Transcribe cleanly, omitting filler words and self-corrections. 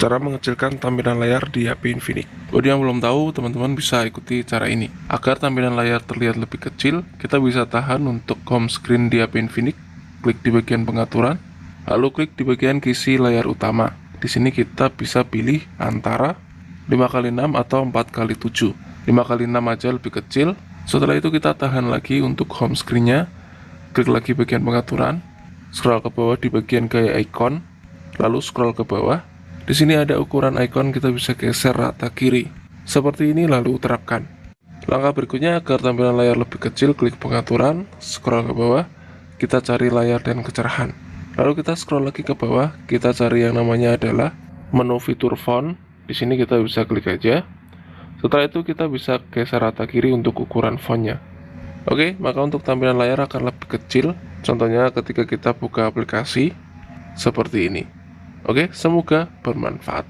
Cara mengecilkan tampilan layar di HP Infinix. Buat yang belum tahu, teman-teman bisa ikuti cara ini. Agar tampilan layar terlihat lebih kecil, kita bisa tahan untuk home screen di HP Infinix, klik di bagian pengaturan, lalu klik di bagian kisi layar utama. Di sini kita bisa pilih antara 5x6 atau 4x7. 5x6 aja lebih kecil. Setelah itu kita tahan lagi untuk home screen-nya, klik lagi bagian pengaturan, scroll ke bawah di bagian gaya icon, lalu scroll ke bawah. Di sini ada ukuran icon, kita bisa geser rata kiri. Seperti ini lalu terapkan. Langkah berikutnya agar tampilan layar lebih kecil, klik pengaturan, scroll ke bawah, kita cari layar dan kecerahan. Lalu kita scroll lagi ke bawah, kita cari yang namanya adalah menu fitur font. Di sini kita bisa klik aja. Setelah itu kita bisa geser rata kiri untuk ukuran fontnya. Oke, maka untuk tampilan layar akan lebih kecil. Contohnya ketika kita buka aplikasi seperti ini. Oke, semoga bermanfaat.